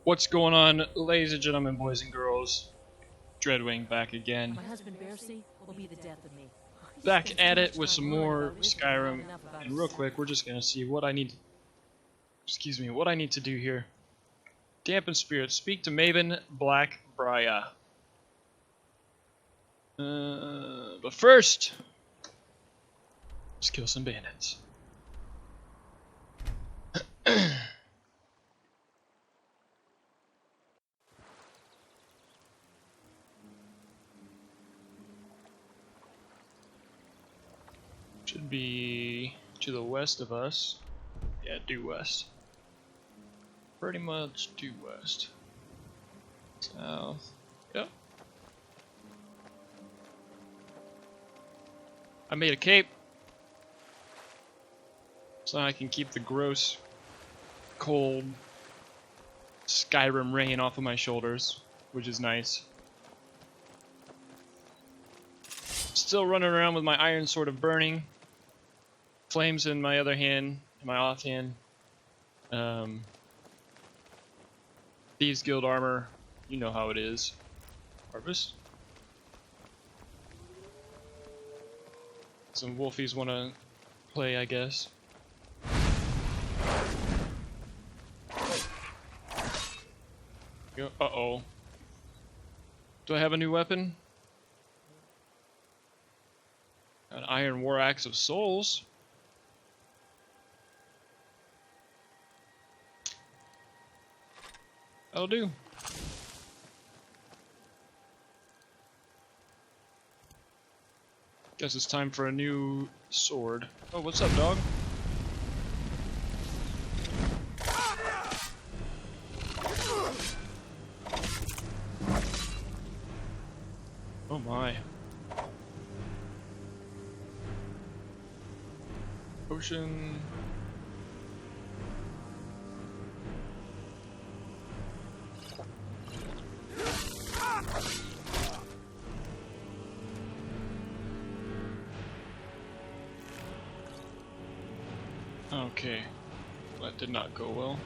What's going on, ladies and gentlemen, boys and girls? Dreadwing back again. My husband Bercy will be the death of me. Back at it with some more Skyrim. And real quick, we're just gonna see what I need. What I need to do here. Dampen Spirit. Speak to Maven Blackbriar. But first, let's kill some bandits. Should be to the west of us. Yeah, due west. Pretty much due west. South. Yep. I made a cape. So I can keep the gross, cold Skyrim rain off of my shoulders, which is nice. Still running around with my iron sword of burning. Flames in my other hand, in my offhand. Thieves Guild armor, you know how it is. Harvest. Some wolfies want to play, I guess. Uh-oh. Do I have a new weapon? An Iron War Axe of Souls. That'll do. Guess it's time for a new sword. Oh, what's up, dog? Oh my. Potion. Okay, that did not go well.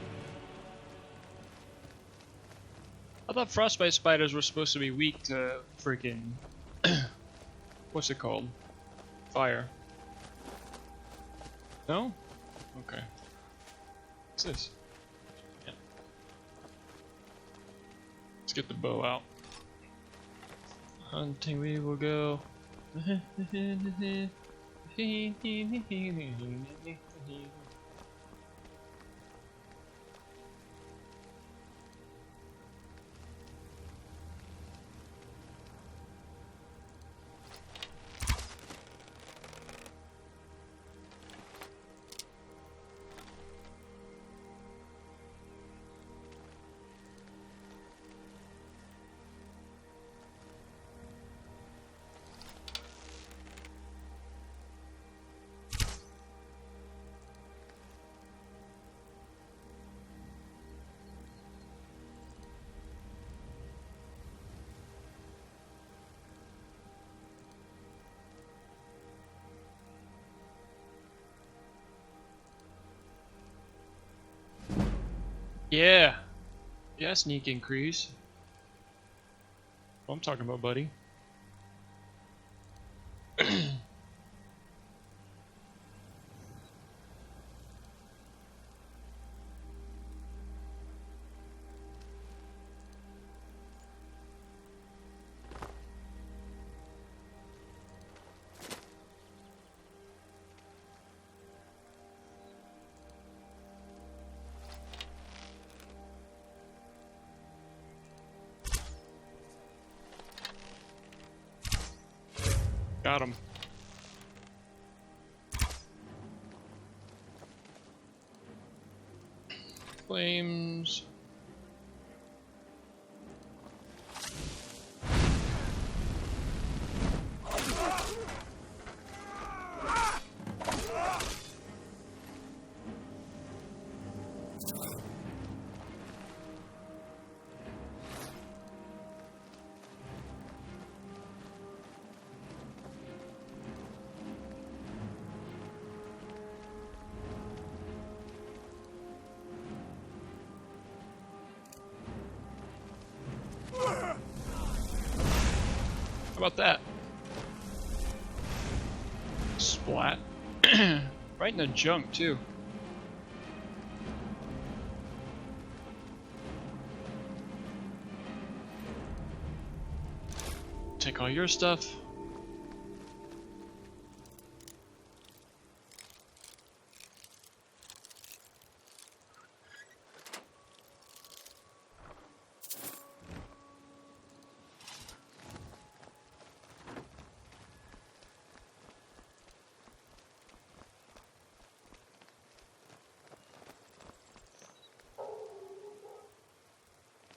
I thought frostbite spiders were supposed to be weak to freaking what's it called? Fire. No? Okay. What's this? Yeah. Let's get the bow out. Hunting we will go. Yeah. Yeah, sneak increase. What I'm talking about, buddy. Got him. Flames. about that? Splat. Right in the junk, too. Take all your stuff.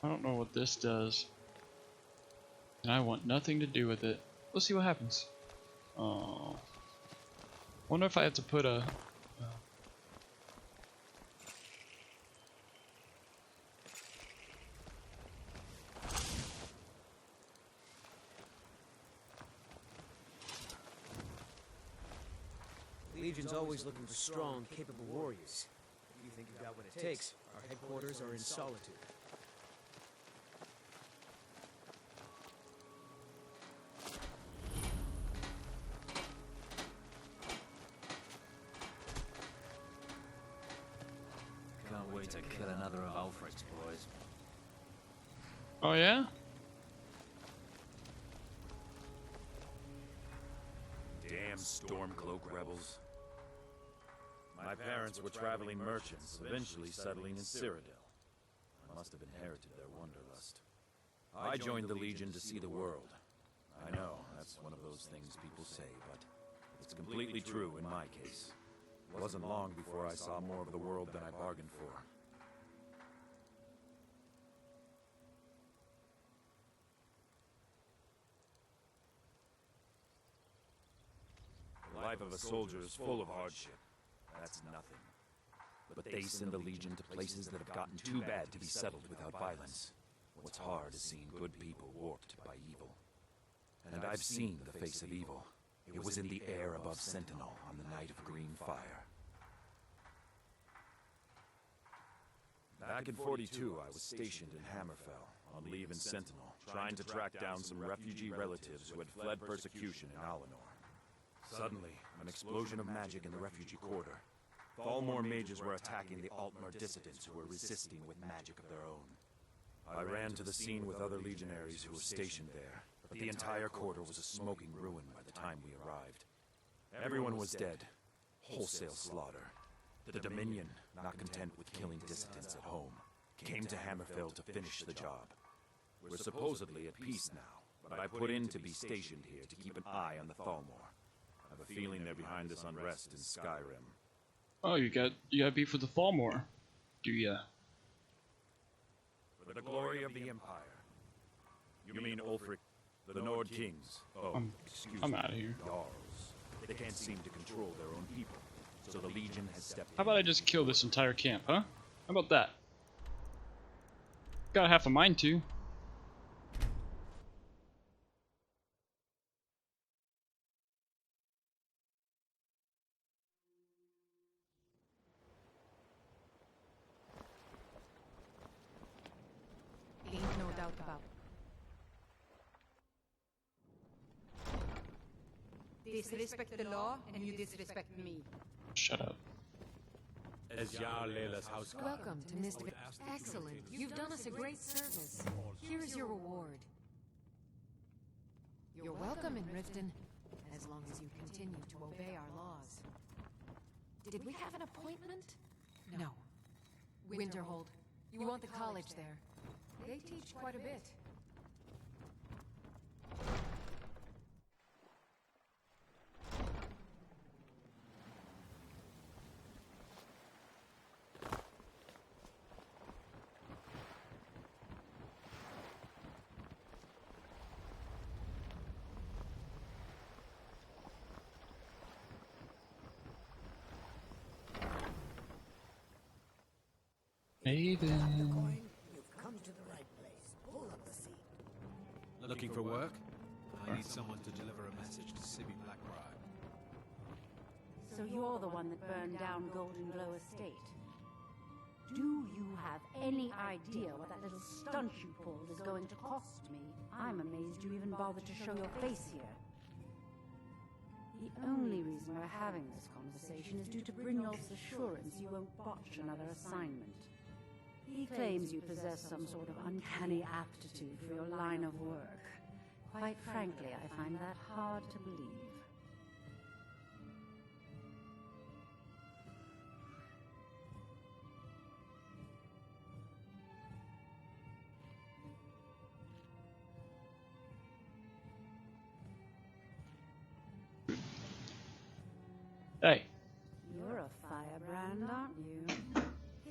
I don't know what this does. And I want nothing to do with it. Let's see what happens. Oh. Wonder if I have to put a... The Legion's always looking for strong, capable warriors. If you think you've got what it takes, our headquarters are in Solitude. Can't wait to kill another of Ulfric's boys. Oh yeah? Damn Stormcloak rebels. My parents were traveling merchants, eventually settling in Cyrodiil. I must have inherited their wanderlust. I joined the Legion to see the world. I know, that's one of those things people say, but it's completely true in my case. It wasn't long before I saw more of the world than I bargained for. The life of a soldier is full of hardship. That's nothing. But they send the Legion to places that have gotten too bad to be settled without violence. What's hard is seeing good people warped by evil. And I've seen the face of evil. It was in the air above Sentinel on the night of Green Fire. Back in 42, I was stationed in Hammerfell, on leave in Sentinel, trying to track down some refugee relatives who had fled persecution in Alinor. Suddenly, an explosion of magic in the refugee quarter. Thalmor mages were attacking the Altmer dissidents who were resisting with magic of their own. I ran to the scene with other legionaries who were stationed there, but the entire quarter was a smoking ruin by the time we arrived. Everyone was dead. Wholesale slaughter. The Dominion, not content with killing dissidents at home, came to Hammerfell to finish the job. We're supposedly at peace now, but I put in to be stationed here to keep an eye on the Thalmor. I have a feeling they're behind this unrest in Skyrim. Oh, you got beef with the Thalmor, do ya? For the glory of the Empire. You mean Ulfric, the Nord Kings? Oh, excuse I'm me, out of here. Jarls. They can't seem to control their own people, so the Legion has stepped in. How about I just kill this entire camp, huh? How about that? Got half a mind to. Ain't no doubt about it. Disrespect the law, and you disrespect me. Shut up. As Jarl Lela's house Welcome to Mr. Excellent. You've done us a great service. Here is your reward. You're welcome in Riften, as long as you continue to obey our laws. Did we have an appointment? No. Winterhold, you want the college there. They teach quite a bit. Maven. You've come to the right place. Pull up the seat. looking for work? I need someone to deliver a message to Sibby Blackbriar. So you're the one that burned down Golden Glow Estate. Do you have any idea what that little stunt you pulled is going to cost me, I'm amazed you even bothered to show your face here. The only reason we're having this conversation is due to Brynjolf's assurance you won't botch another assignment. He claims you possess some sort of uncanny aptitude for your line of work. Quite frankly, I find that hard to believe. Hey. You're a firebrand, aren't you?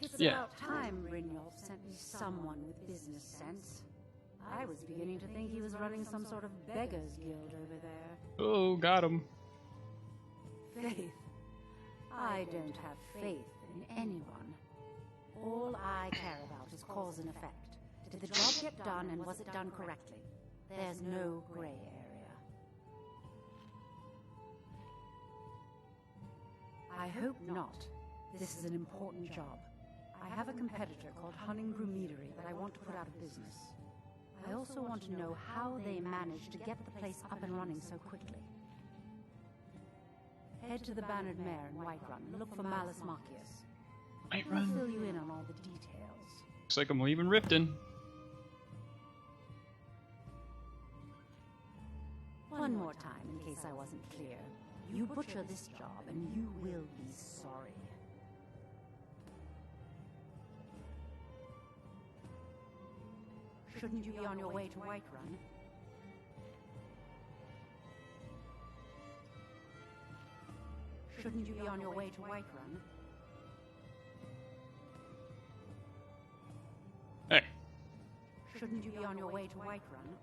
It's Yeah. about time Brynjolf sent me someone with business sense. I was beginning to think he was running some sort of beggars guild over there. Oh, got him. Faith. I don't have faith in anyone. All I care about is cause and effect. Did the job get done, and was it done correctly? There's no gray area. I hope not. This is an important job. I have a competitor called Hunningbrew Meadery that I want to put out of business. I also want to know how they managed to get the place up and running so quickly. Head to the Bannered Mare in Whiterun and look for Malus Marcius. I'll fill you in on all the details. Looks like I'm leaving Riften. One more time, in case I wasn't clear. You butcher this job, and you will be sorry. Shouldn't you be on your way to Whiterun? Shouldn't you be on your way to Whiterun? Hey. Shouldn't you be on your way to Whiterun?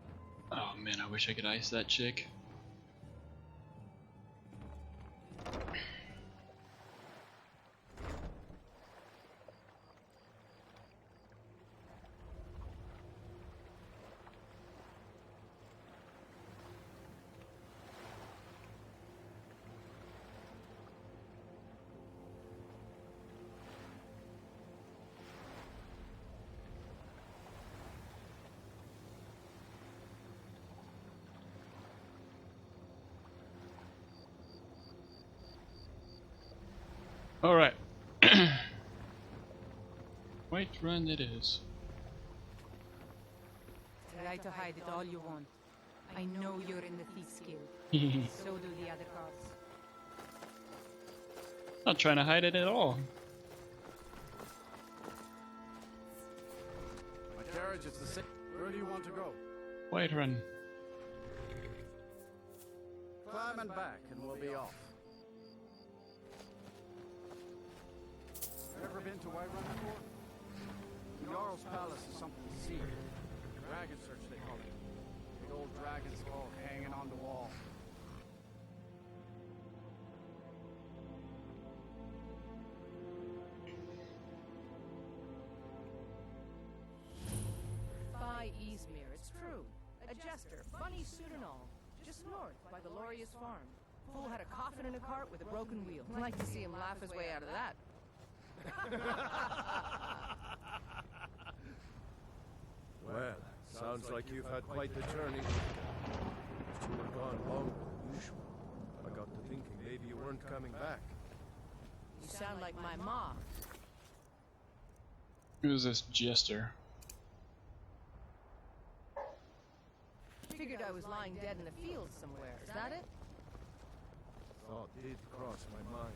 Oh man, I wish I could ice that chick. Alright. Whiterun it is. Try to hide it all you want. I know you're in the Thieves Guild. So do the other cards. Not trying to hide it at all. My carriage is the same. Where do you want to go? Whiterun. Climb and back, and we'll be off. Ever been to Whiterun before? The Jarl's Palace is something to see. Dragon Search, they call it. The old dragon skull hanging on the wall. By Easmere, it's true. A jester, funny suit and all. Just north, by the Lorius farm. Fool had a coffin in a cart with a broken wheel. I'd like to see him laugh his way out of that. Well, sounds like you've had quite the journey. But you were gone longer than usual. I got to thinking maybe you weren't coming back. You sound like my ma. Who's this jester? Figured I was lying dead in the field somewhere. Is that it? Thought did cross my mind.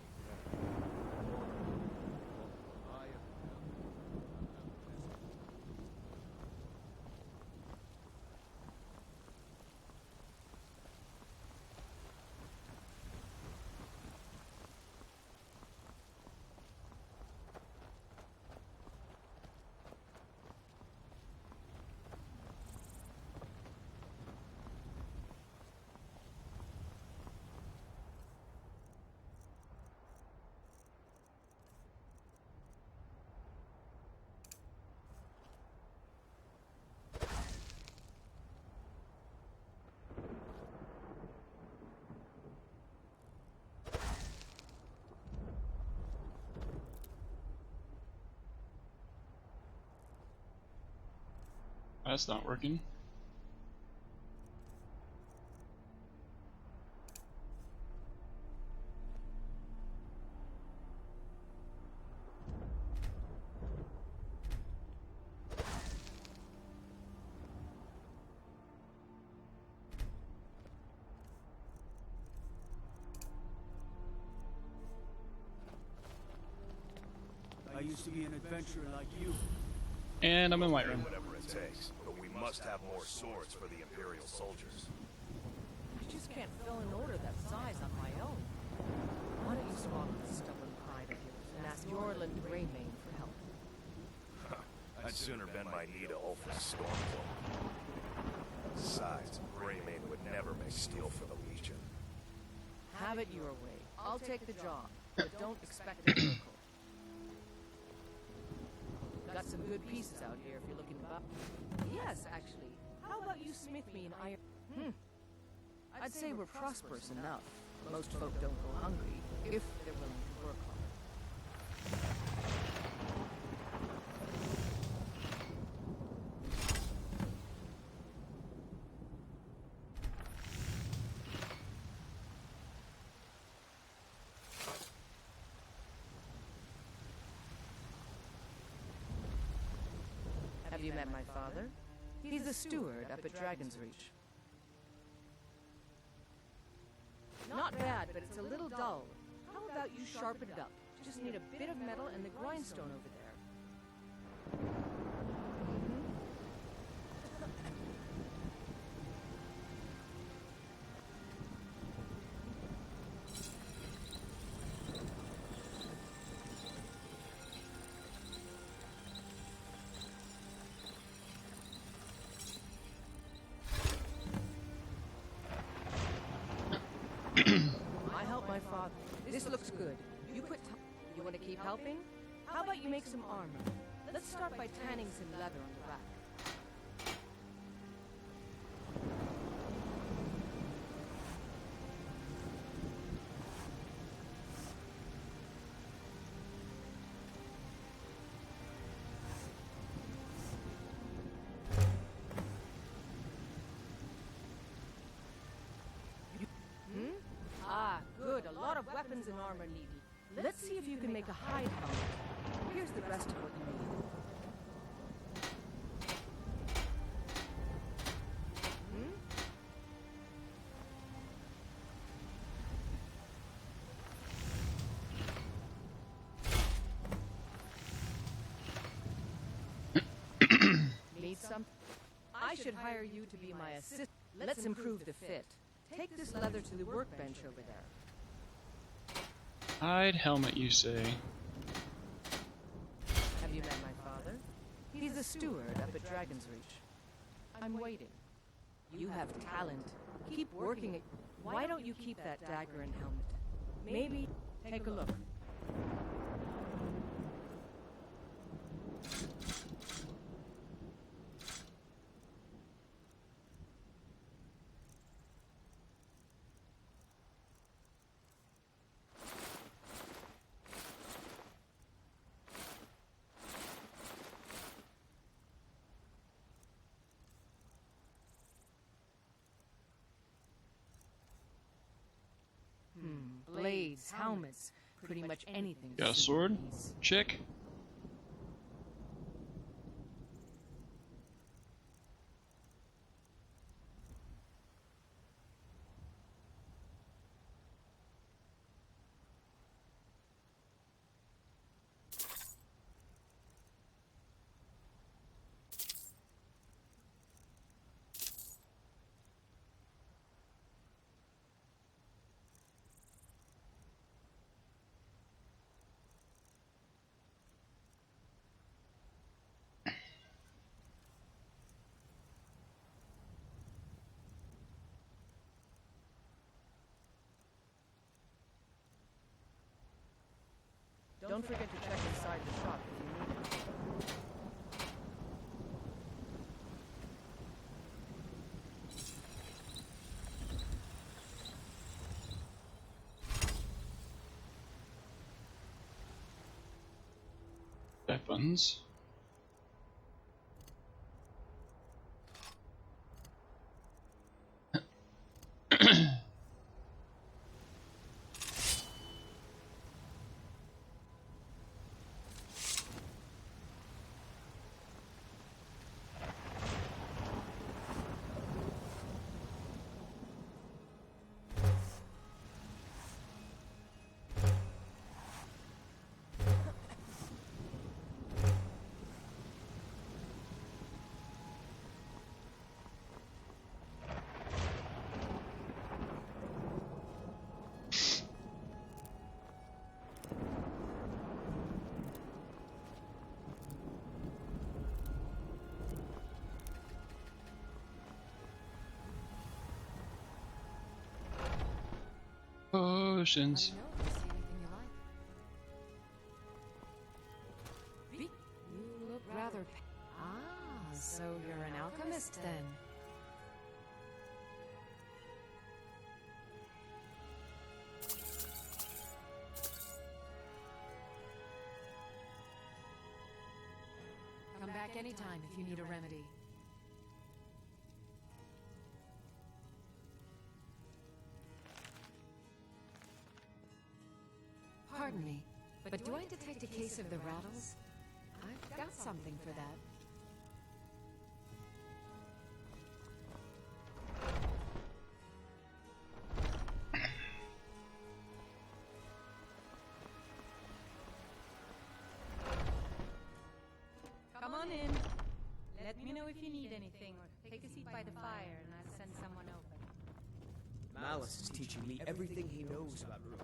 That's not working. I used to be an adventurer like you. And I'm in Whiterun. Whatever it takes, but we must have more swords for the Imperial soldiers. I just can't fill an order that size on my own. Why don't you swallow this stubborn pride of yours and ask Yorland Greymane for help? I'd sooner bend my knee to Ulfric's Stormcloak. Besides, Greymane would never make steel for the Legion. Have it your way. I'll take the job, but don't expect a miracle. Got some good pieces out here if you're looking to buy. Yes, actually. How about you smith me an iron? I'd say we're prosperous enough. Most folk don't go hungry if they're willing to work hard. Have you met my father? He's the steward up at Dragon's Reach. Not bad, but it's a little dull. How about you sharpen it up? Just need a bit of metal and the grindstone over there. I help my father. This looks good. You put time. You want to keep helping? How about you make some armor? Let's start by tanning some leather on the rack. Ah, good. A lot of weapons and armor needed. Let's see if you can make a hide helmet. Here's the rest of what you need. Need some? I should hire you to be my assistant. Let's improve the fit. Take this leather to the workbench over there. Hide helmet, you say? Have you met my father? He's the steward up at Dragon's Reach. I'm waiting. You have talent. Keep working it. Why don't you keep that dagger and helmet? Maybe take a look. Blades, helmets, pretty much anything. Got a sword? Chick? Don't forget to check inside the shop if you need it. Back buttons. potions. Let me know if you see anything you like. You look rather... Ah, so you're an alchemist then. Come back anytime if you need a remedy. Pardon me, but do I detect a case of the rattles? I've got something for that. Come on in. Let me know if you need anything, or take a seat by the fire and I'll send someone over. Malice is teaching me everything he knows about brewing.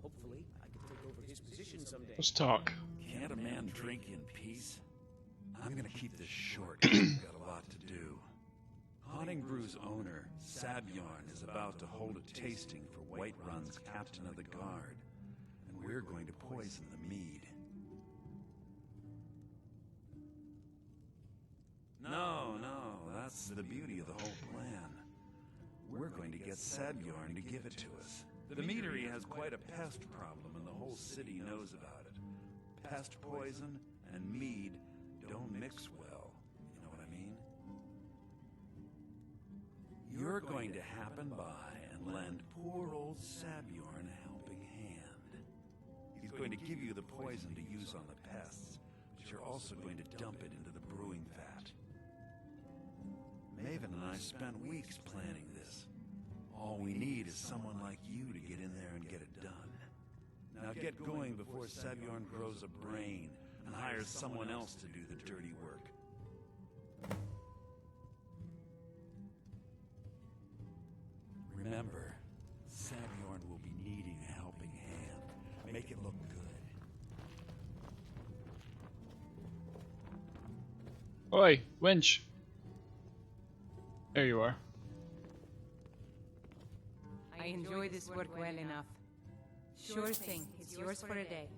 Hopefully, I can take over his position someday. Let's talk. Can't a man drink in peace? I'm gonna keep this short. We've got a lot to do. Haunting Brew's owner, Sabjorn, is about to hold a tasting for Whiterun's captain of the guard, and we're going to poison the mead. No, that's the beauty of the whole plan. We're going to get Sabjorn to give it to us. The meadery has quite a pest problem, and the whole city knows about it. Pest poison and mead don't mix well, you know what I mean? You're going to happen by and lend poor old Sabjorn a helping hand. He's going to give you the poison to use on the pests, but you're also going to dump it into the brewing vat. Maven and I spent weeks planning this. All we need is someone like you to get in there and get it done. Now get going before Sabjorn grows a brain and hires someone else to do the dirty work. Remember, Sabjorn will be needing a helping hand. Make it look good. Oi, wench. There you are. I enjoy this work well enough. Sure thing, it's yours for a day.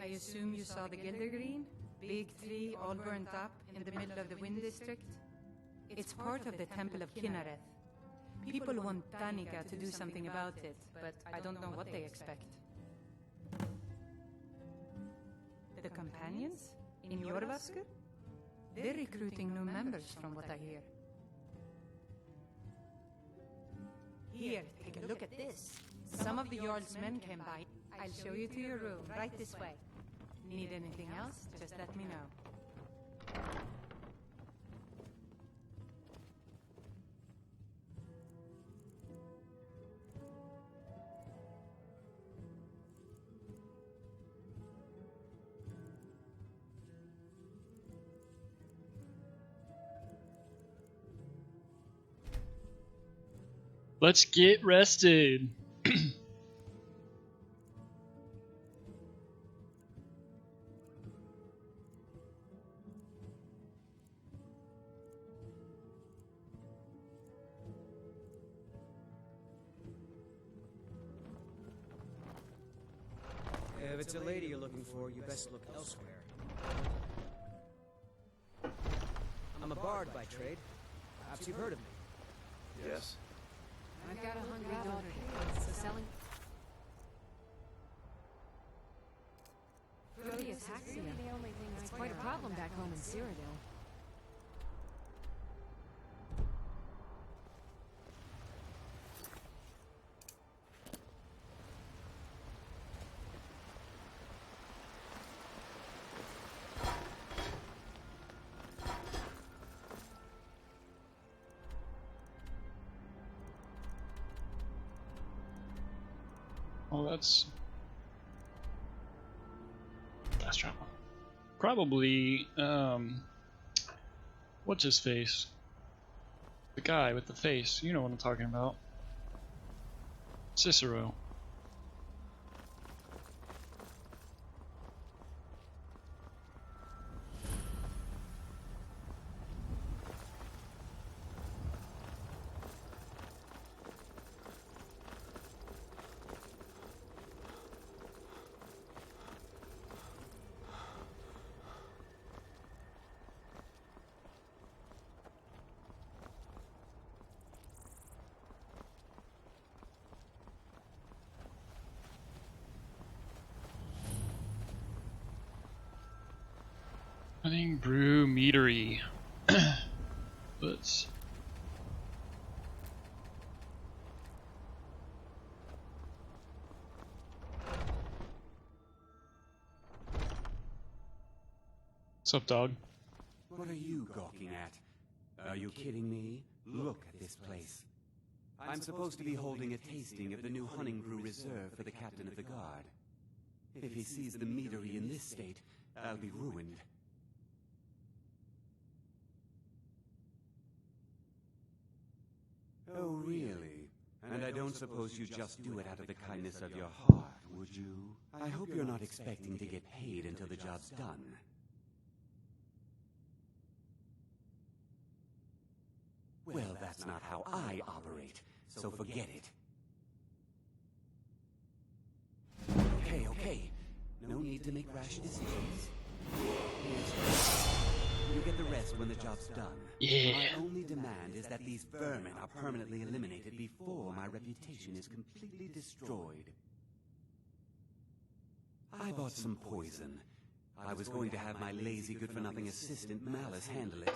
I assume you saw the Gildergreen? Big tree all burnt up in the middle of the Wind District? It's part of the Temple of Kinnereth. People want Danica to do something about it, but I don't know what they expect. The companions? In Jorvaskr? They're recruiting new members from what I hear. Here, take a look at this. Some of the Jarl's men came by. I'll show you to your room, right this way. Need anything else? Just let me know. Let's get rested. If it's a lady you're looking for, you best look elsewhere. I'm a bard by trade. Perhaps you've heard of me. Yes. I've got a hungry daughter, so selling... Proteataxia. It's quite a problem back home in Cyrodiil. Oh, that's fast travel. Probably, what's his face? The guy with the face. You know what I'm talking about. Cicero. Running brew meadery. Let's. What's up, dog? What are you gawking at? Are you kidding me? Look at this place. I'm supposed to be holding a tasting of the new hunting brew reserved for the captain of the guard. If he sees the meadery in this state, I'll be ruined. Oh, really? And I don't suppose you just do it out of the kindness of your heart, would you? I hope you're not expecting to get paid until the job's done. Well, that's not how I operate, so forget it. Okay. No need to make rash decisions. You get the rest when the job's done. Yeah. My only demand is that these vermin are permanently eliminated before my reputation is completely destroyed. I bought some poison. I was going to have my lazy, good-for-nothing assistant Malice handle it,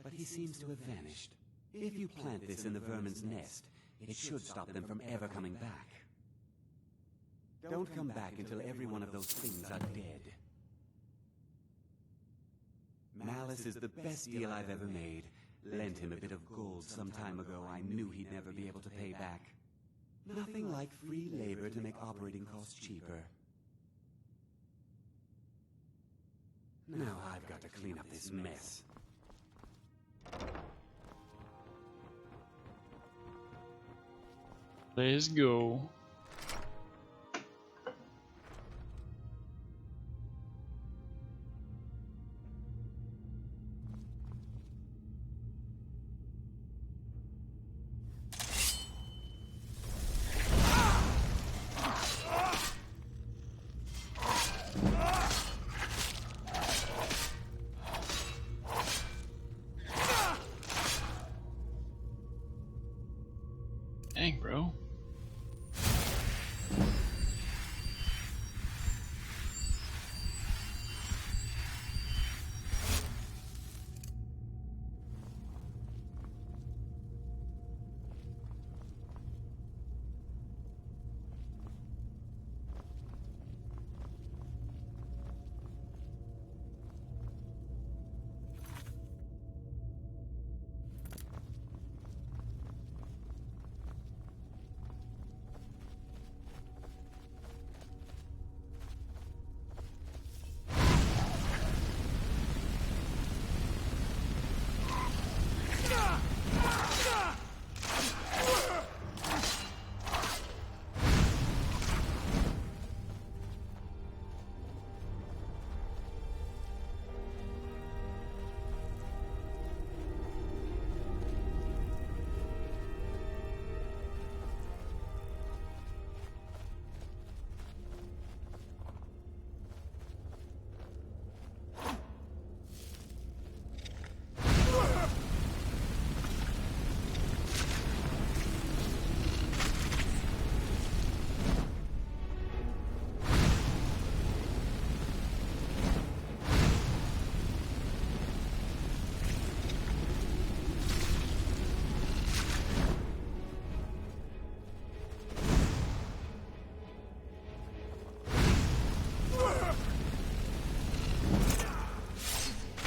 but he seems to have vanished. If you plant this in the vermin's nest, it should stop them from ever coming back. Don't come back until every one of those things are dead. Malice is the best deal I've ever made. Lent him a bit of gold some time ago I knew he'd never be able to pay back. Nothing like free labor to make operating costs cheaper. Now I've got to clean up this mess. Let's go. Dang, bro.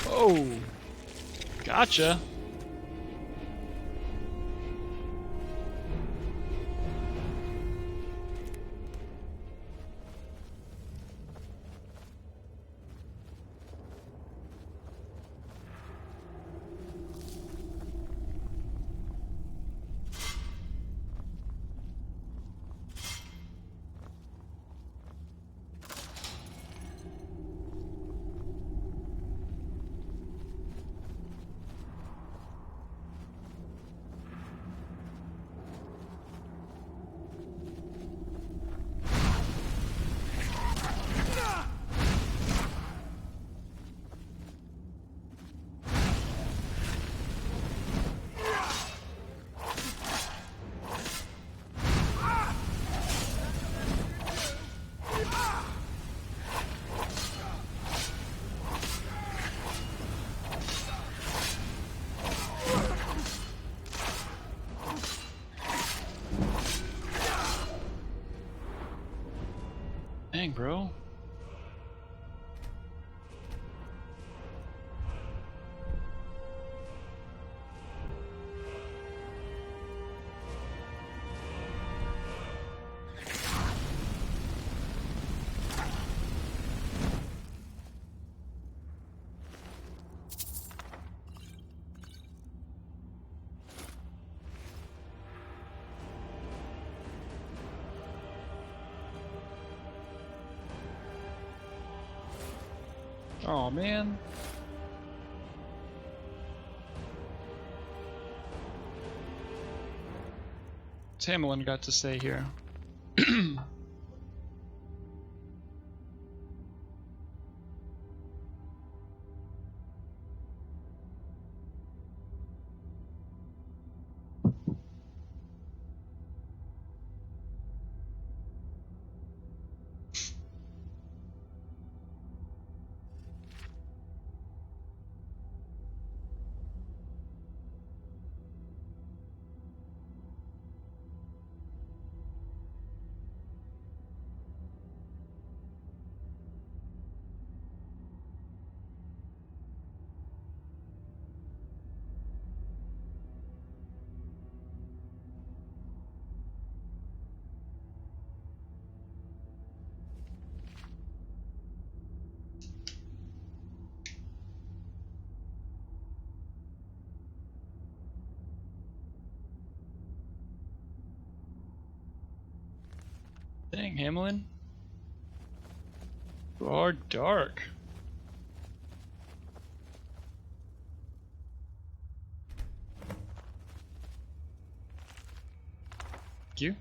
Oh, gotcha. bro. Oh man. Tamerlane got to stay here. Dang, Hamlin. You are dark. Thank you.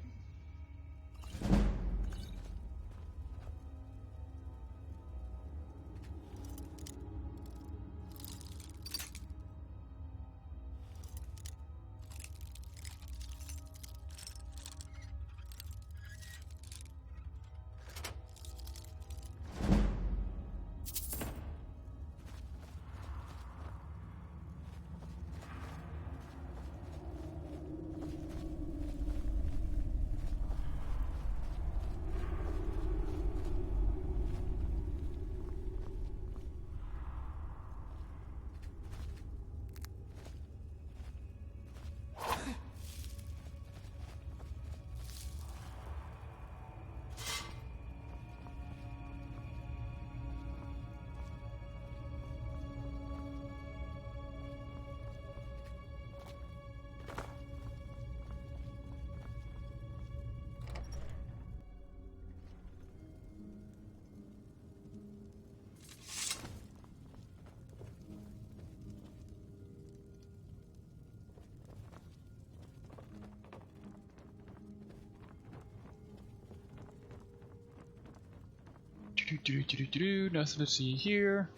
Nothing to see here.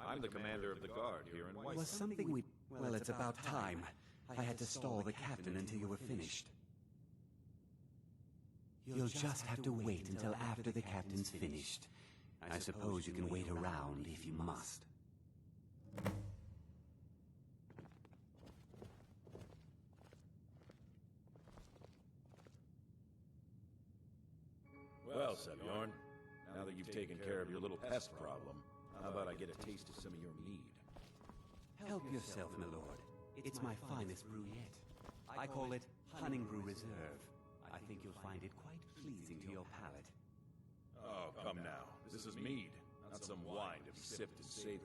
I'm the commander of the guard here in White. Was something we... Well, it's about time. I had to stall the captain until you were finished. You'll just have to wait until after the captain's finished. I suppose you can wait around if you must. Well, Sebjorn, now that you've taken care of your little pest problem, how about I get a taste of some of your mead? Help yourself, my lord. It's my finest brew yet. I call it Honningbrew Reserve. I think you'll find it quite pleasing to your palate. Oh, come now. This is mead, not some wine to be sipped and savored.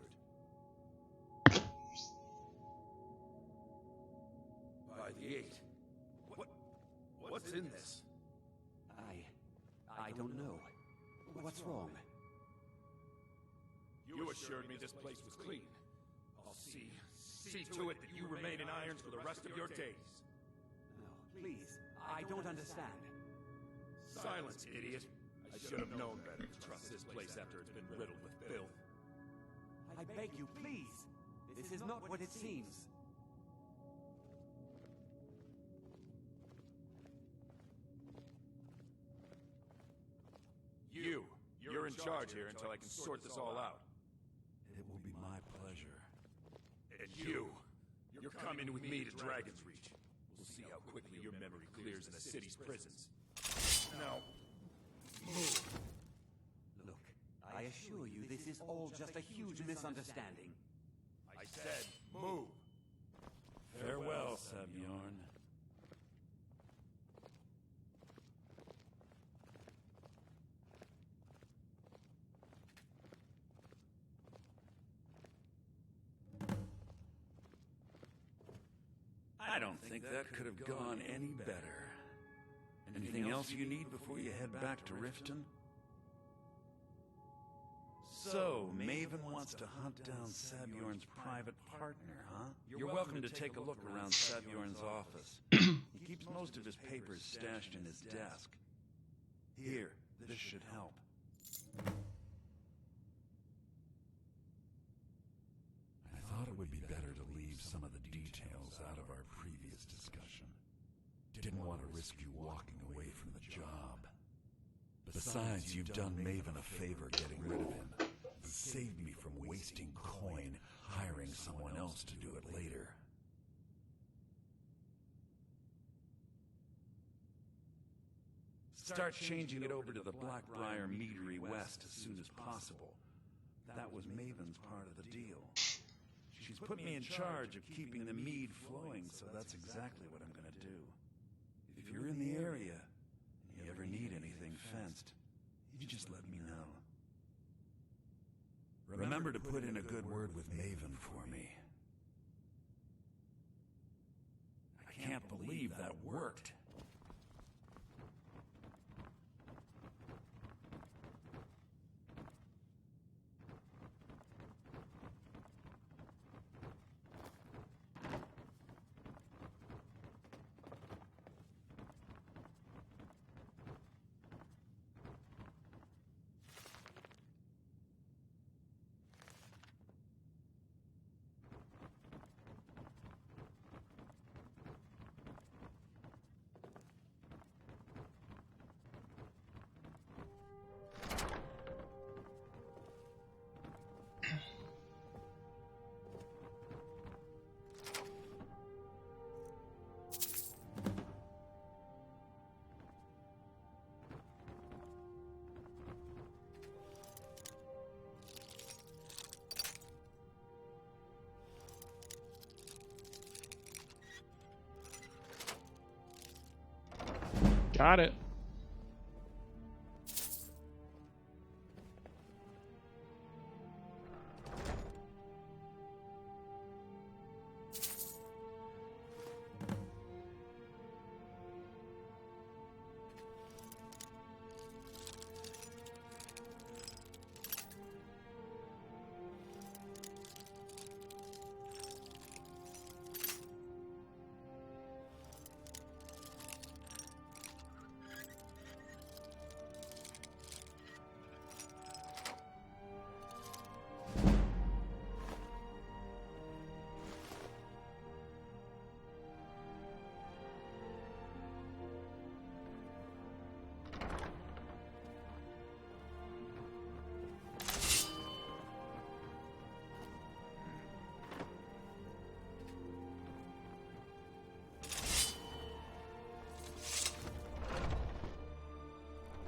By the 8, What's in this? I don't know. What's wrong? You assured me this place was clean. I'll see to it that you remain in irons for the rest of your days. No, please. I don't understand. Silence, idiot. I should have known better to trust this place after it's been riddled with filth. I beg you, please. This is not what it seems. You're in charge here until I can sort this all out. It will be my pleasure. And you're coming with me to Dragon's Reach. We'll see how quickly your memory clears in the city's prisons. Now, move. Look, I assure you this is all just a huge misunderstanding. I said, move. Farewell, Sabjorn. I don't think that could have gone any better. Anything else you need before you head back to Riften? So, Maven wants to hunt down Sabjorn's private partner, huh? You're welcome to take a look around Sabjorn's office. He keeps most of his papers stashed in his desk. Here, this should help. I thought it would be better to leave some of the details out of our previous discussion. Didn't want to risk you walking away from the job. Besides, you've done Maven a favor getting rid of him. You saved me from wasting coin hiring someone else to do it later. Start changing it over to the Blackbriar Meadery West as soon as possible. That was Maven's part of the deal. She's put me in charge of keeping the mead flowing, so that's exactly what I'm gonna do. If you're in the area, and you ever need anything fenced, you just let me know. Remember to put in a good word with Maven for me. I can't believe that worked. Got it.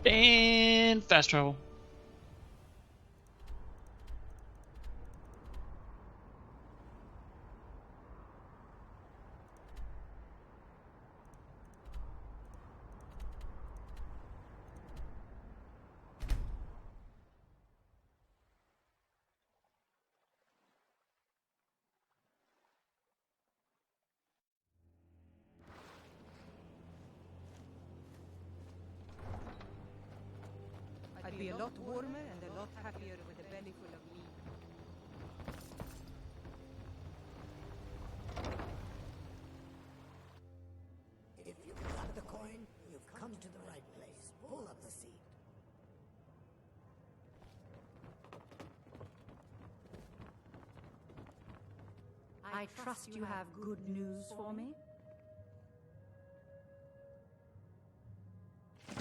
And fast travel. I'd be a lot warmer and a lot happier with a belly full of meat. If you've got the coin, you've come to the right place. Pull up the seat. I trust you have good news for me?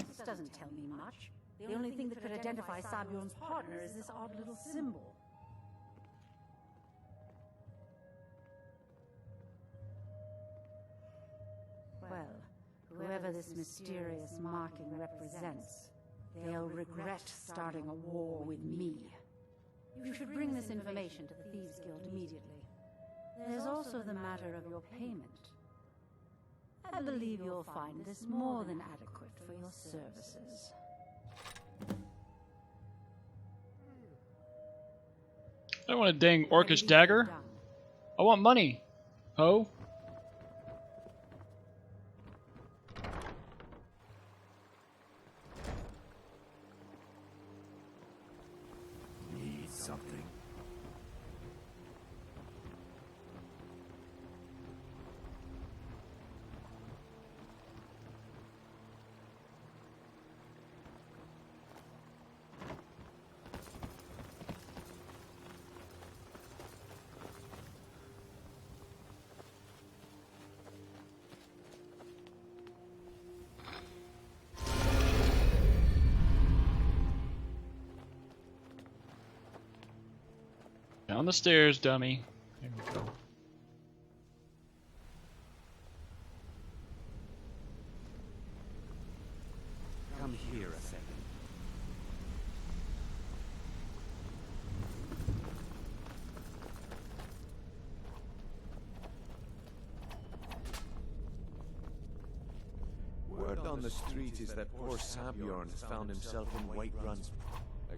This doesn't tell me much. The only thing that could identify Sabion's partner is this odd little symbol. Well, whoever this mysterious marking represents, they'll regret starting a war with me. You should bring this information to the Thieves Guild immediately. There's also the matter of your payment. I believe you'll find this more than adequate for your services. I don't want a dang orcish dagger. I want money. Ho. Need something. Down the stairs, dummy. There we go. Come here a second. Word on the street is that poor Sabjorn has found himself in Whiterun's...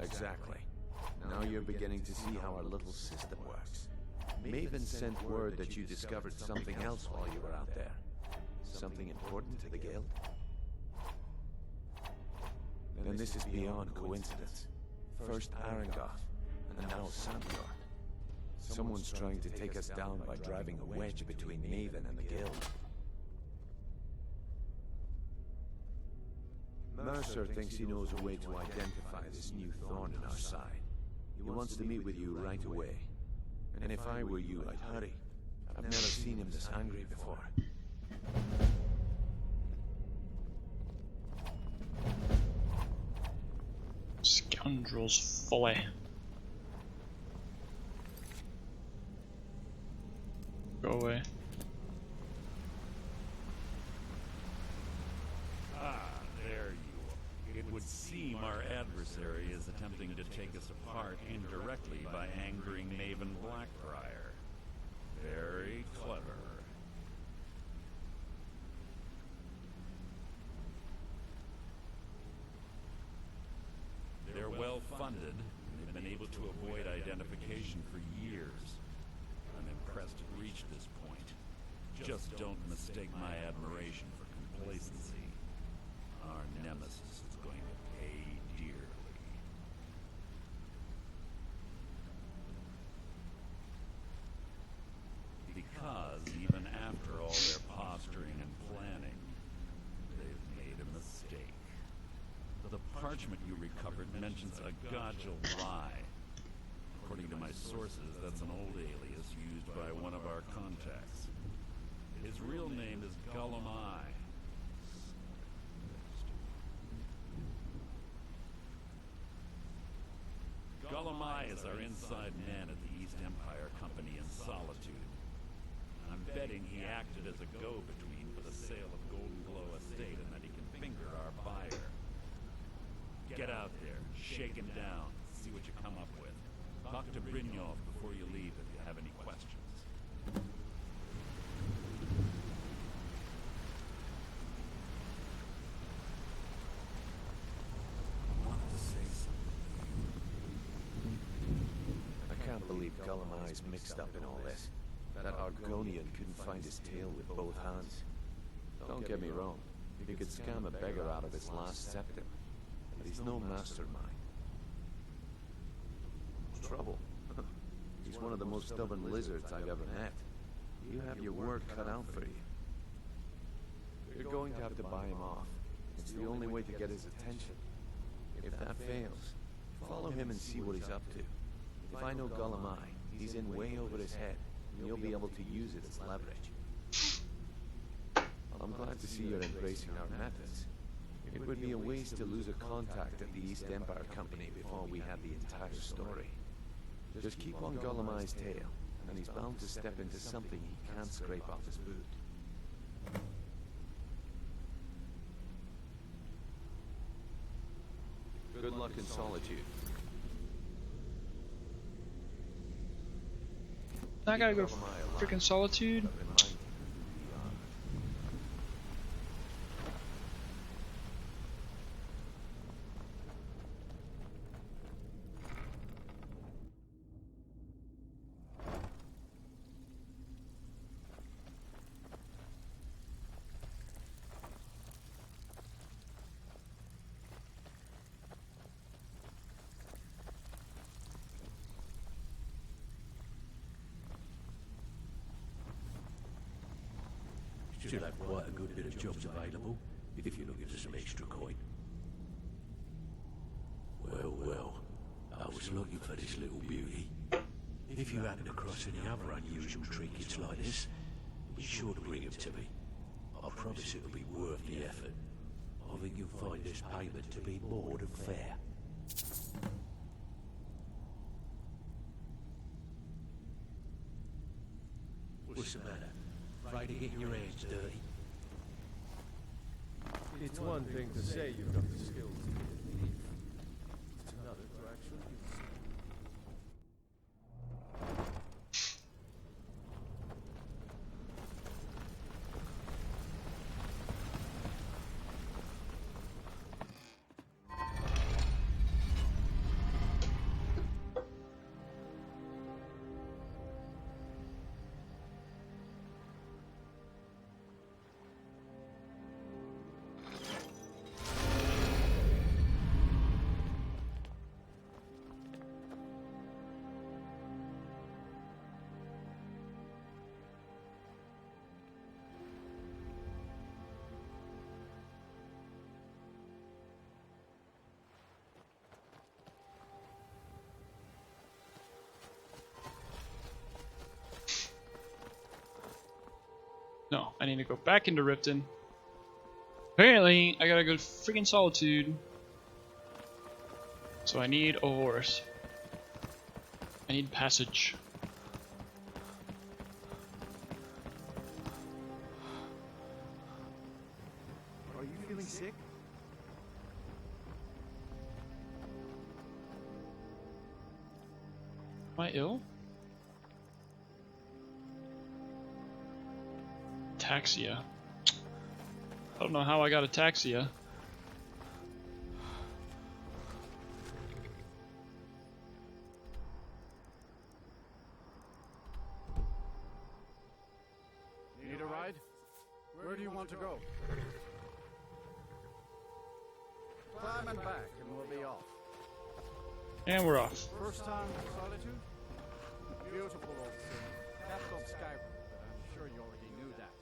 Exactly. Now you're beginning to see how our little system works. Maven sent word that you discovered something else while you were out there. Something important to the guild? Then this is beyond coincidence. First Arangoth, and now Sabjorn. Someone's trying to take us down by driving a wedge between Maven and the guild. Mercer thinks he knows a way to identify this new thorn in our side. He wants to meet with you right away. And if I were you, I'd hurry. I've never seen him this angry before. Scoundrels folly. Go away. There you are. It would seem our adversary is attempting to take us apart indirectly by angering Maven Blackbriar. Very clever. They're well funded, and they've been able to avoid identification for years. I'm impressed it reached this point. Just don't mistake my admiration for complacency. Our nemesis is going to pay dearly. Because even after all their posturing and planning, they've made a mistake. The parchment you recovered mentions a Godjal lie. According to my sources, that's an old alias used by one of our contacts. His real name is Gullumai. Gullumai is our inside man at the East Empire Company in Solitude. I'm betting he acted as a go-between for the sale of Golden Glow Estate and that he can finger our buyer. Get out there, shake him down, see what you come up with. Talk to Brynjolf before you leave if you have any questions. I can't believe Gullumai's mixed up in all this. That Argonian couldn't find his tail with both hands. Don't get me wrong, he could scam a beggar out of his last scepter. But he's no mastermind. trouble. He's one of the most stubborn lizards I've ever met. You have your work cut out for you. You're going to have to buy him off. It's the only way to get his attention. If that fails, follow him and see what he's up to. If I know Golemai, he's in way over his head, and you'll be able to use it as leverage. I'm glad to see you're embracing our methods. It would be a waste to lose a contact at the East Empire Company before we had the entire story. Just keep on Golemai's tail, and he's bound to step into something he can't scrape off his boot. Good luck in solitude. I gotta go freaking Solitude. Should have quite a good bit of jobs available, if you're looking for some extra coin. Well, well, I was looking for this little beauty. If you happen across any other unusual trinkets like this, be sure to bring them to me. I promise it'll be worth the effort. I think you'll find this payment to be more than fair. What's the matter? Afraid of getting your hands dirty? It's one thing to say you've got the skills to be a thief. It's another to actually use them. No, I need to go back into Riften. Apparently, I gotta go to freaking Solitude. So I need a horse. I need passage. Are you feeling sick? Am I ill? Ataxia. I don't know how I got ataxia. Need a ride? Where do you want to go? Climb and back and we'll be off. And we're off. First time in Solitude? Beautiful old city. Capital of Skyrim, but I'm sure you already knew that.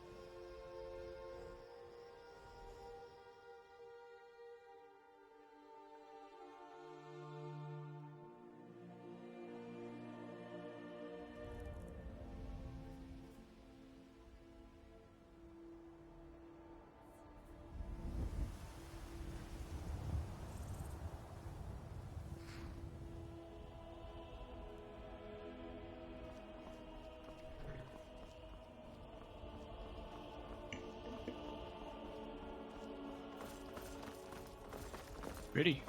Pretty.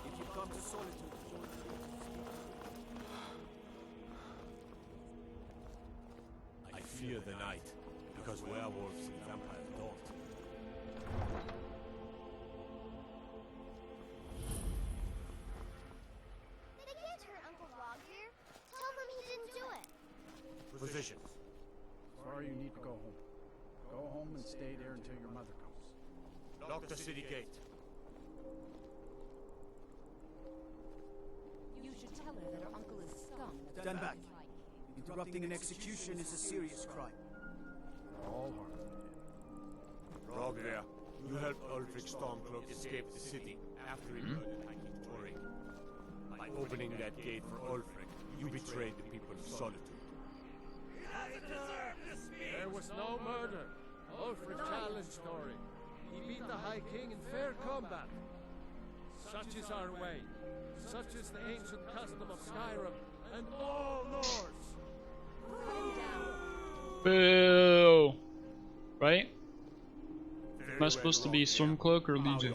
If you come to Solitude to join I fear the night, because werewolves and vampires don't. They can't hurt Uncle Log here. Tell them he didn't do it. Position. Sorry, you need to go home. Go home and stay there until your mother comes. Lock the city gate. tell her that her uncle is scum. Stand back. Interrupting an execution is a serious crime. All Roglia, you helped Ulfric Stormcloak escape the city after he murdered Hiking Torik. By opening that gate for Ulfric, you betrayed the people of Solitude. There was no murder. Ulfric challenged Torik. He beat the High King in fair combat. Such is our way. Such is the ancient custom of Skyrim and all Nords. Boo! Right? Am I supposed to be Stormcloak or Legion?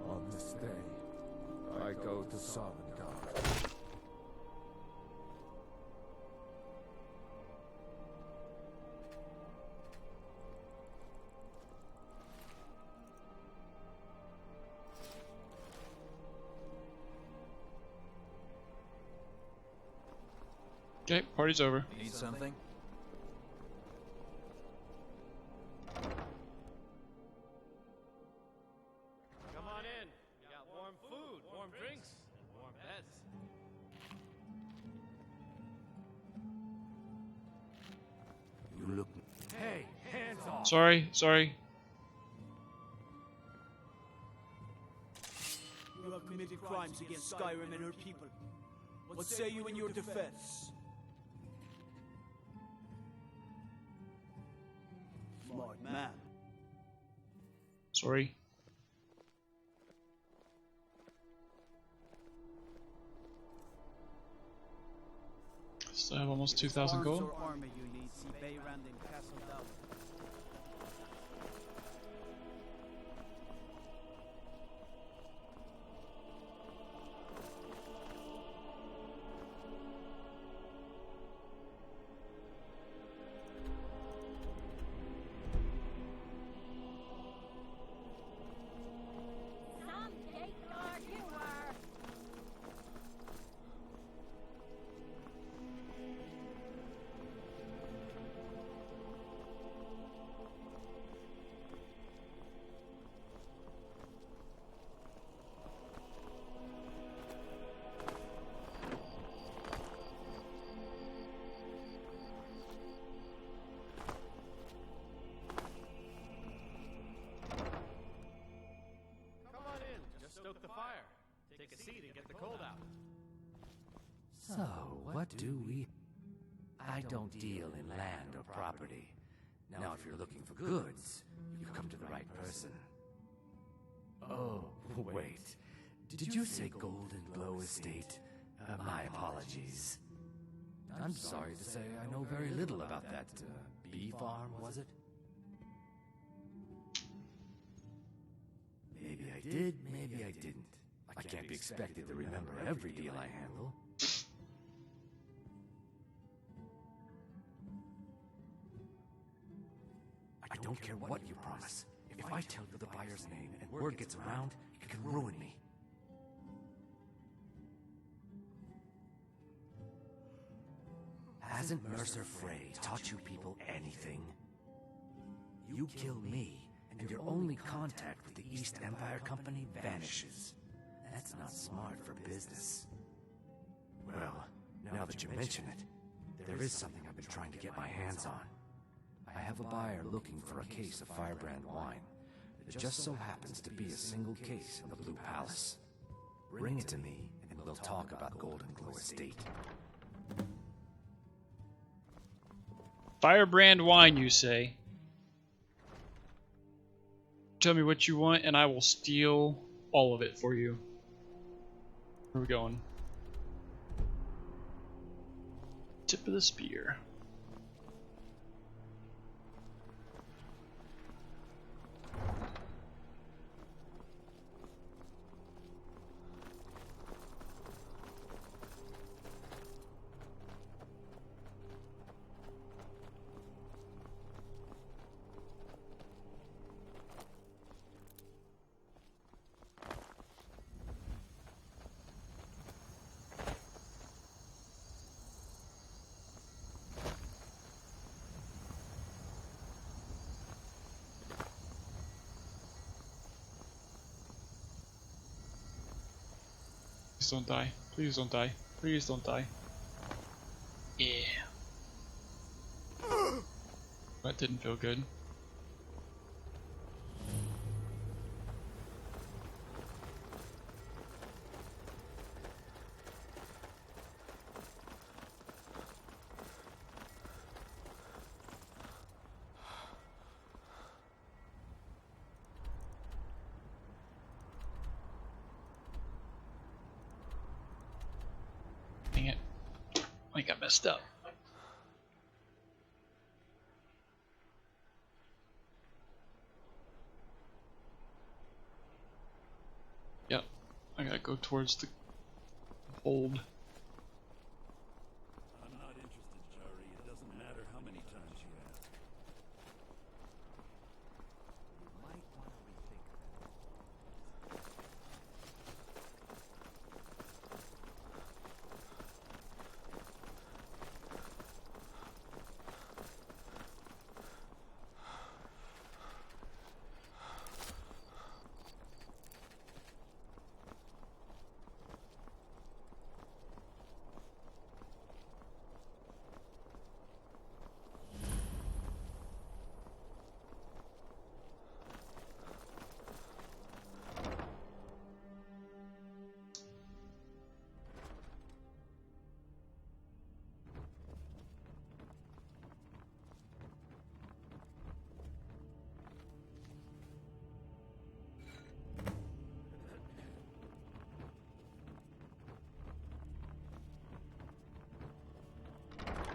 On this day, I go to Sovngarde. Okay, party's over. Need something? Come on in. Got warm food, warm drinks, and warm beds. You look... Hey, hands off! Sorry. You have committed crimes against Skyrim and her people. What say you in your defense? Smart man. Sorry. Still have almost 2,000 gold. Arms or armor you need, see Beyrand and Castle Down. Some gateguard you are! Come on in. Just stoke the fire. Take a seat and get the cold out. So, what do we... I don't deal in land or property. Now, if you're looking for goods, you've come to the right person. Oh, wait. Did you say Golden Glow Estate? My apologies. I'm sorry to say I know very little about that, bee farm, was it? Maybe I did, maybe I didn't. I can't be expected to remember every deal I handle. I don't care what you promise. If I tell you the buyer's name and word gets around, it can ruin me. Hasn't Mercer Frey taught you people anything? You kill me, and your only contact with the East Empire Company vanishes. That's not smart for business. Well, now that you mention it, there is something I've been trying to get my hands on. I have a buyer looking for a case of Firebrand wine. It just so happens to be a single case in the Blue Palace. Bring it to me, and we'll talk about Golden Glow Estate. Firebrand wine, you say? Tell me what you want, and I will steal all of it for you. Where are we going? Tip of the spear. Please don't die. Please don't die. Please don't die. Yeah. That didn't feel good. Dang it. I got messed up. Yep. I gotta go towards the hold. I'm not interested, Jari. It doesn't matter how many times you ask. You might want to rethink that.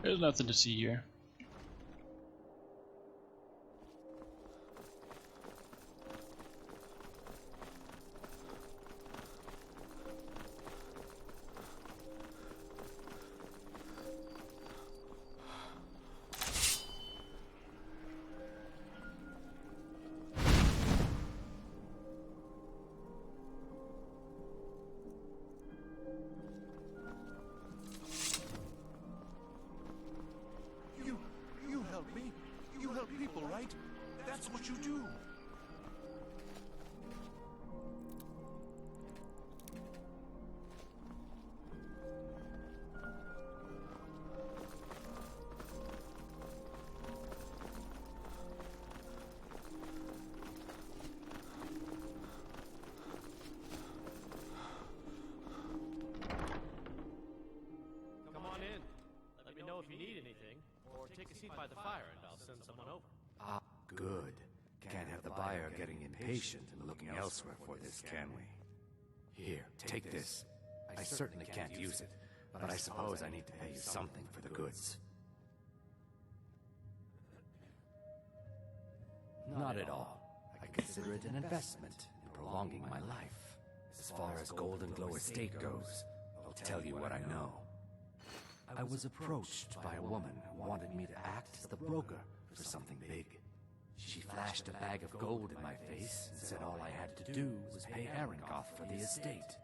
There's nothing to see here. You help me. You help people, right? That's what you do. Come on in. Let me know if you need anything, or take a seat by the fire and I'll send someone over. Ah, good. Can't have the buyer getting impatient and looking elsewhere for this, can we? Here, take this. I certainly can't use it, but I suppose I need to pay you something for the goods. Not at all. I consider it an investment in prolonging my life. As far as Golden Glow Estate goes, I'll tell you what I know. I was approached by a woman who wanted me to act as the broker for something big. She flashed a bag of gold in my face and said all I had to do was pay Arangoth for the estate.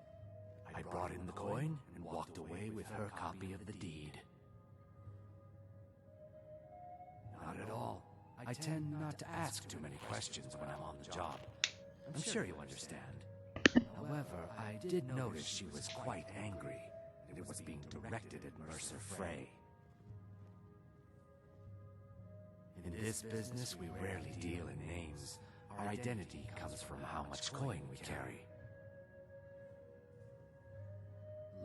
I brought in the coin and walked away with her copy of the deed. Not at all. I tend not to ask too many questions when I'm on the job. I'm sure you understand. However, I did notice she was quite angry, and it was being directed at Mercer Frey. In this business, we rarely deal in names. Our identity comes from how much coin we carry.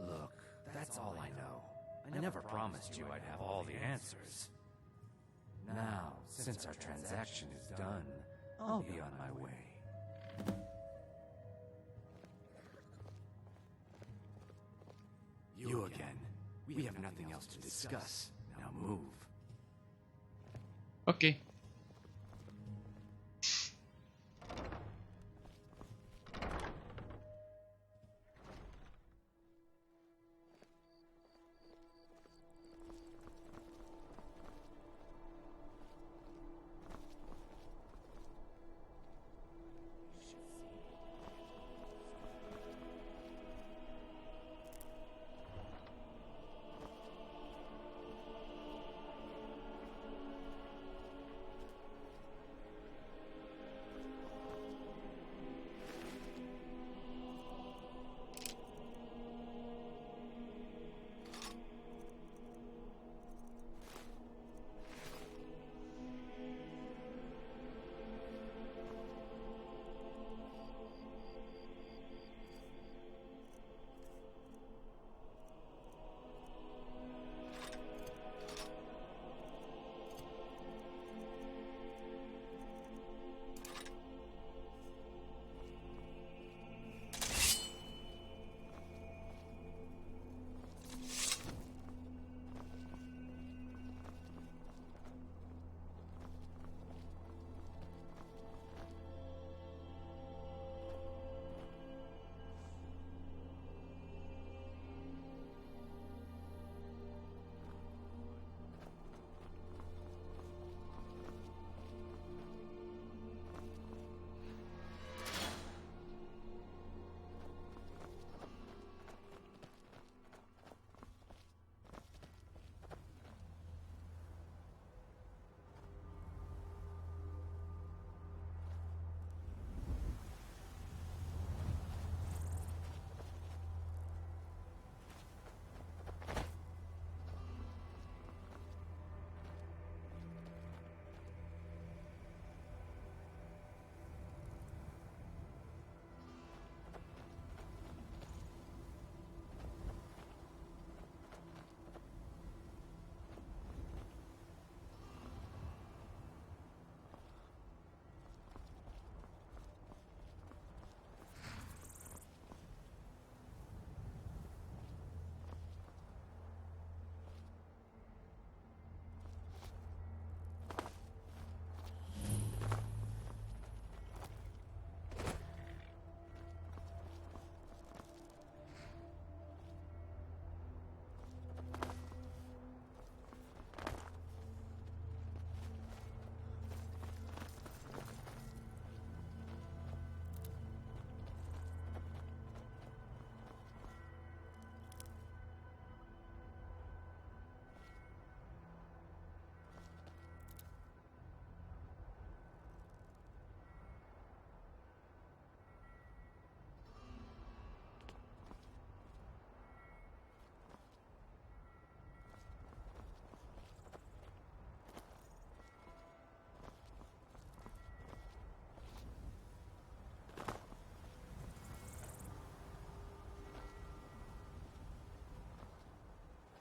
Look, that's all I know. I never promised you I'd have all the answers. Now, since our transaction is done, I'll be on my way. You again. We have nothing else to discuss. Now move. Okay.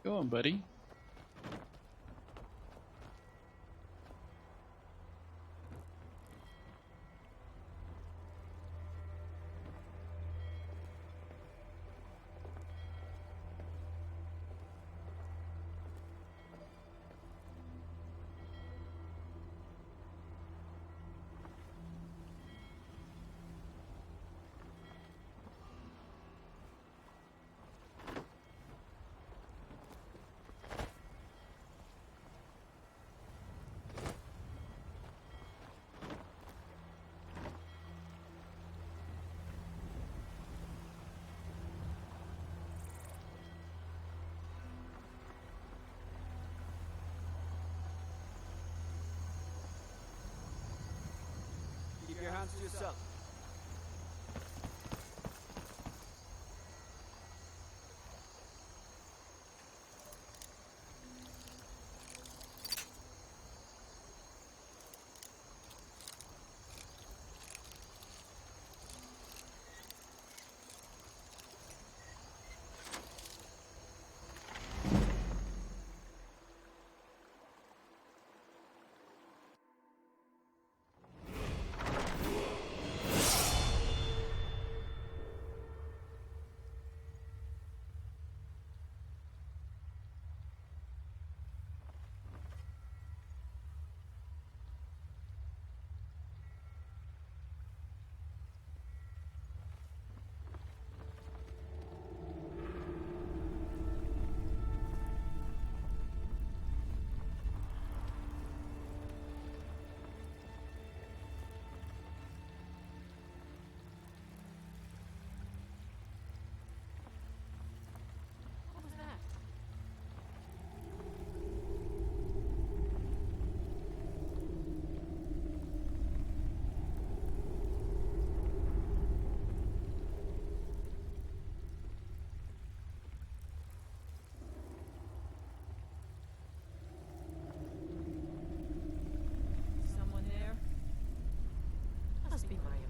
Go on, buddy. Keep your hands to yourself. What was that? Someone there? Must be my imagination.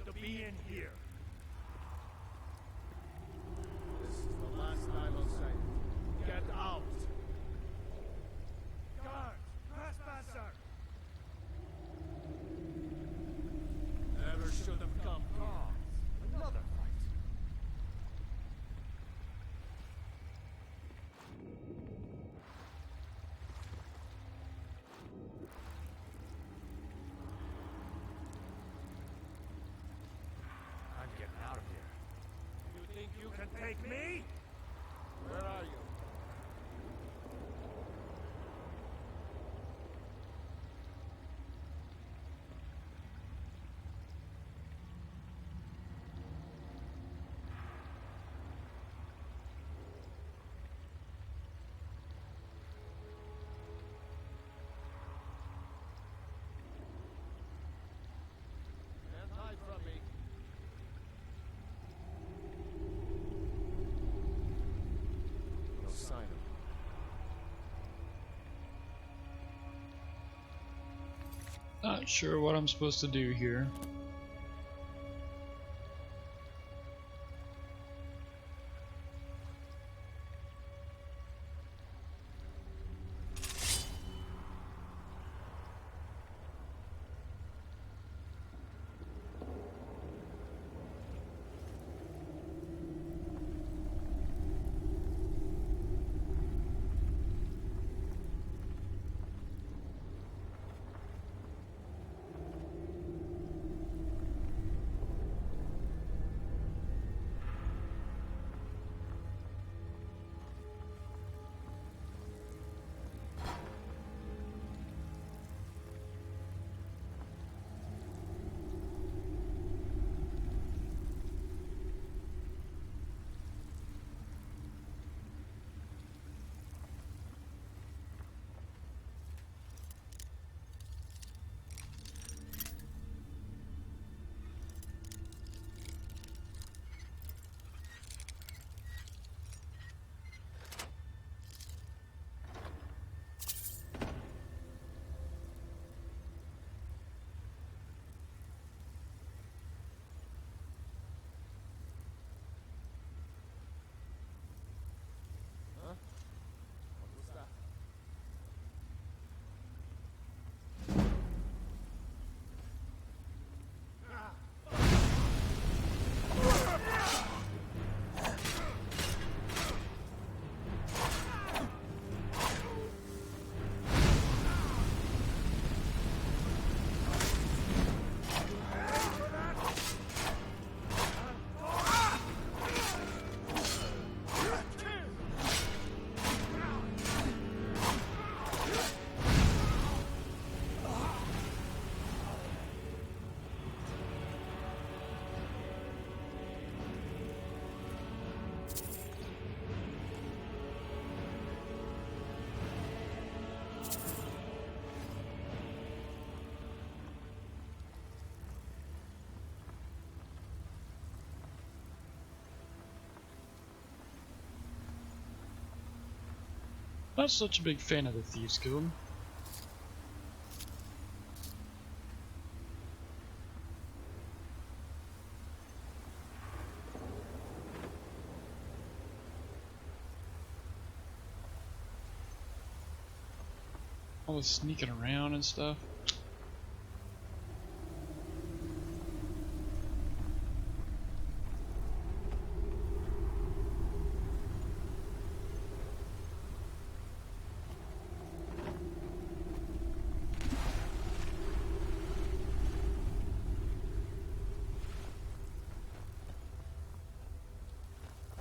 To be in here. This is the last I will say. Get out! Guard! Trespasser! Never should have come. Another fight. take me? Where are you? Can't hide from me. No sign of him. Not sure what I'm supposed to do here. Huh? What was that? Not such a big fan of the Thieves Guild. All the sneaking around and stuff.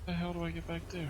How the hell do I get back there?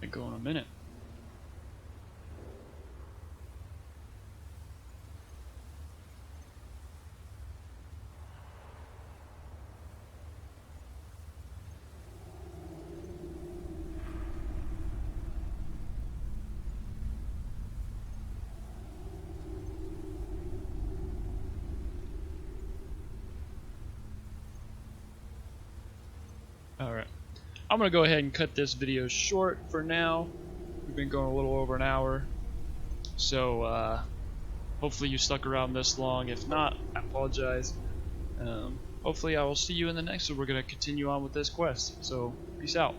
I go in a minute. Alright. I'm going to go ahead and cut this video short for now. We've been going a little over an hour. So, Hopefully you stuck around this long. If not, I apologize. Hopefully I will see you in the next one. We're going to continue on with this quest. So, peace out.